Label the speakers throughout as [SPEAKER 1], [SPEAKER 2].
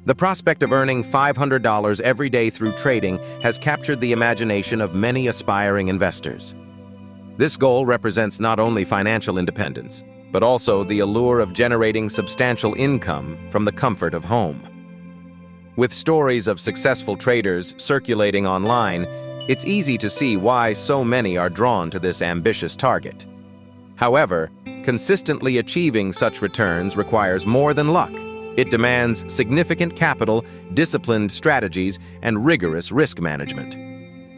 [SPEAKER 1] The prospect of earning $500 every day through trading has captured the imagination of many aspiring investors. This goal represents not only financial independence, but also the allure of generating substantial income from the comfort of home. With stories of successful traders circulating online, it's easy to see why so many are drawn to this ambitious target. However, consistently achieving such returns requires more than luck. It demands significant capital, disciplined strategies, and rigorous risk management.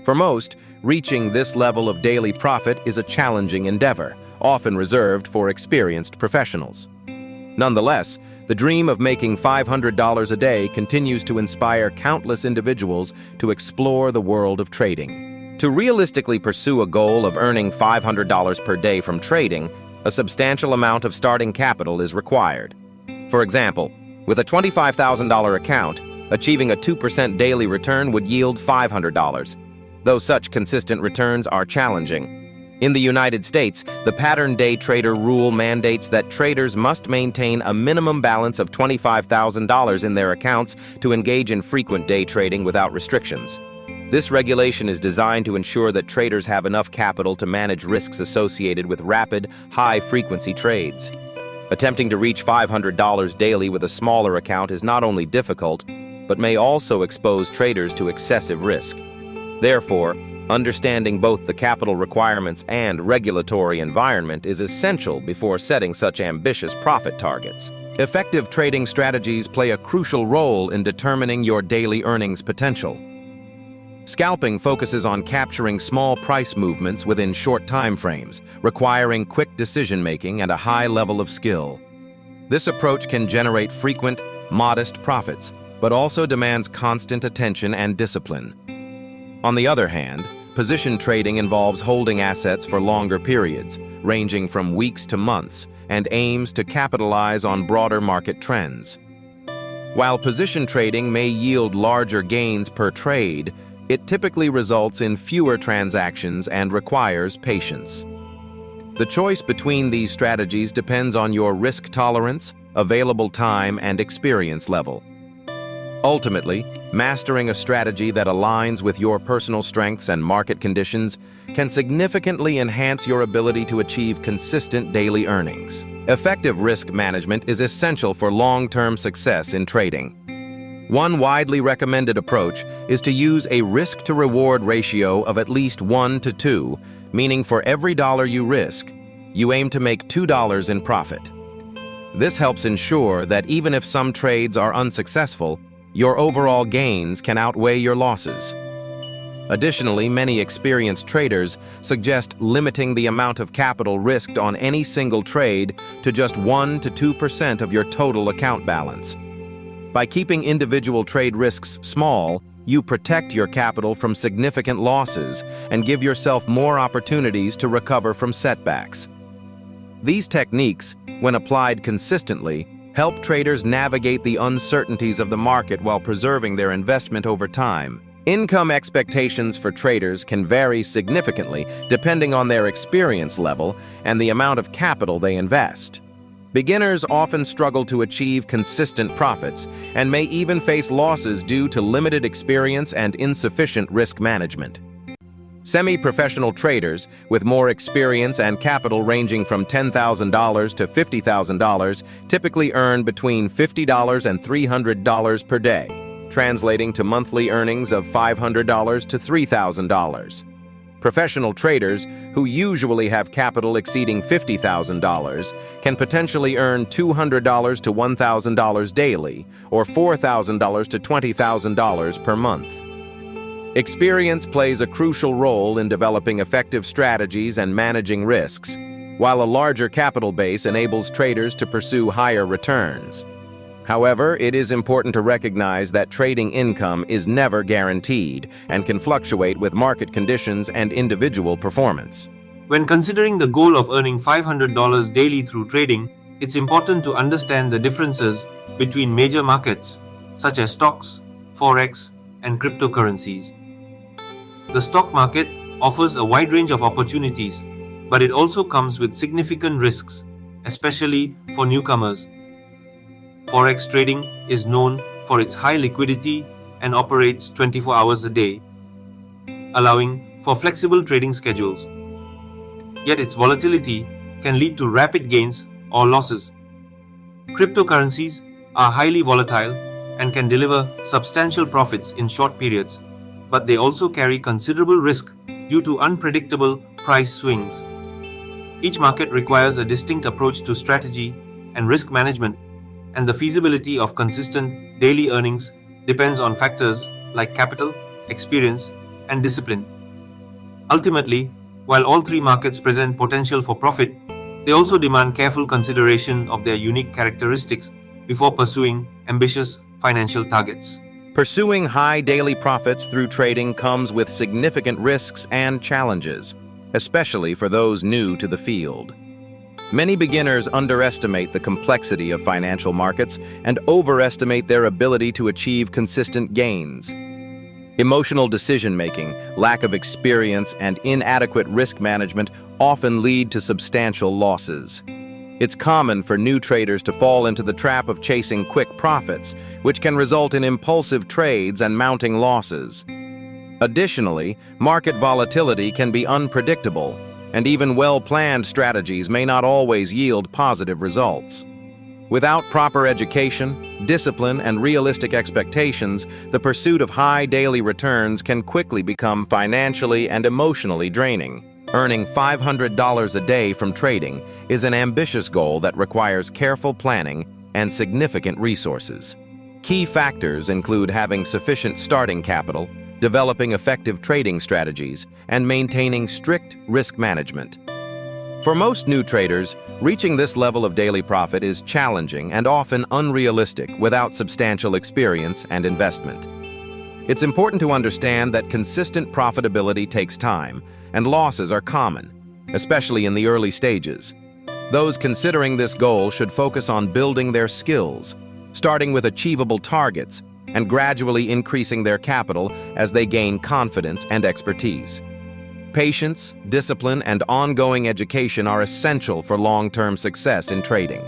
[SPEAKER 1] For most, reaching this level of daily profit is a challenging endeavor, often reserved for experienced professionals. Nonetheless, the dream of making $500 a day continues to inspire countless individuals to explore the world of trading. To realistically pursue a goal of earning $500 per day from trading, a substantial amount of starting capital is required. For example, with a $25,000 account, achieving a 2% daily return would yield $500, though such consistent returns are challenging. In the United States, the pattern day trader rule mandates that traders must maintain a minimum balance of $25,000 in their accounts to engage in frequent day trading without restrictions. This regulation is designed to ensure that traders have enough capital to manage risks associated with rapid, high-frequency trades. Attempting to reach $500 daily with a smaller account is not only difficult, but may also expose traders to excessive risk. Therefore, understanding both the capital requirements and regulatory environment is essential before setting such ambitious profit targets. Effective trading strategies play a crucial role in determining your daily earnings potential. Scalping focuses on capturing small price movements within short time frames, requiring quick decision-making and a high level of skill. This approach can generate frequent, modest profits, but also demands constant attention and discipline. On the other hand, position trading involves holding assets for longer periods, ranging from weeks to months, and aims to capitalize on broader market trends. While position trading may yield larger gains per trade, it typically results in fewer transactions and requires patience. The choice between these strategies depends on your risk tolerance, available time, and experience level. Ultimately, mastering a strategy that aligns with your personal strengths and market conditions can significantly enhance your ability to achieve consistent daily earnings. Effective risk management is essential for long-term success in trading. One widely recommended approach is to use a risk-to-reward ratio of at least 1 to 2, meaning for every dollar you risk, you aim to make $2 in profit. This helps ensure that even if some trades are unsuccessful, your overall gains can outweigh your losses. Additionally, many experienced traders suggest limiting the amount of capital risked on any single trade to just 1 to 2% of your total account balance. By keeping individual trade risks small, you protect your capital from significant losses and give yourself more opportunities to recover from setbacks. These techniques, when applied consistently, help traders navigate the uncertainties of the market while preserving their investment over time. Income expectations for traders can vary significantly depending on their experience level and the amount of capital they invest. Beginners often struggle to achieve consistent profits and may even face losses due to limited experience and insufficient risk management. Semi-professional traders with more experience and capital ranging from $10,000 to $50,000 typically earn between $50 and $300 per day, translating to monthly earnings of $500 to $3,000. Professional traders, who usually have capital exceeding $50,000, can potentially earn $200 to $1,000 daily, or $4,000 to $20,000 per month. Experience plays a crucial role in developing effective strategies and managing risks, while a larger capital base enables traders to pursue higher returns. However, it is important to recognize that trading income is never guaranteed and can fluctuate with market conditions and individual performance.
[SPEAKER 2] When considering the goal of earning $500 daily through trading, it's important to understand the differences between major markets, such as stocks, forex, and cryptocurrencies. The stock market offers a wide range of opportunities, but it also comes with significant risks, especially for newcomers. Forex trading is known for its high liquidity and operates 24 hours a day, allowing for flexible trading schedules. Yet its volatility can lead to rapid gains or losses. Cryptocurrencies are highly volatile and can deliver substantial profits in short periods, but they also carry considerable risk due to unpredictable price swings. Each market requires a distinct approach to strategy and risk management, and the feasibility of consistent daily earnings depends on factors like capital, experience, and discipline. Ultimately, while all three markets present potential for profit, they also demand careful consideration of their unique characteristics before pursuing ambitious financial targets.
[SPEAKER 1] Pursuing high daily profits through trading comes with significant risks and challenges, especially for those new to the field. Many beginners underestimate the complexity of financial markets and overestimate their ability to achieve consistent gains. Emotional decision-making, lack of experience, and inadequate risk management often lead to substantial losses. It's common for new traders to fall into the trap of chasing quick profits, which can result in impulsive trades and mounting losses. Additionally, market volatility can be unpredictable, and even well-planned strategies may not always yield positive results. Without proper education, discipline, and realistic expectations, the pursuit of high daily returns can quickly become financially and emotionally draining. Earning $500 a day from trading is an ambitious goal that requires careful planning and significant resources. Key factors include having sufficient starting capital, developing effective trading strategies, and maintaining strict risk management. For most new traders, reaching this level of daily profit is challenging and often unrealistic without substantial experience and investment. It's important to understand that consistent profitability takes time, and losses are common, especially in the early stages. Those considering this goal should focus on building their skills, starting with achievable targets, and gradually increasing their capital as they gain confidence and expertise. Patience, discipline, and ongoing education are essential for long-term success in trading.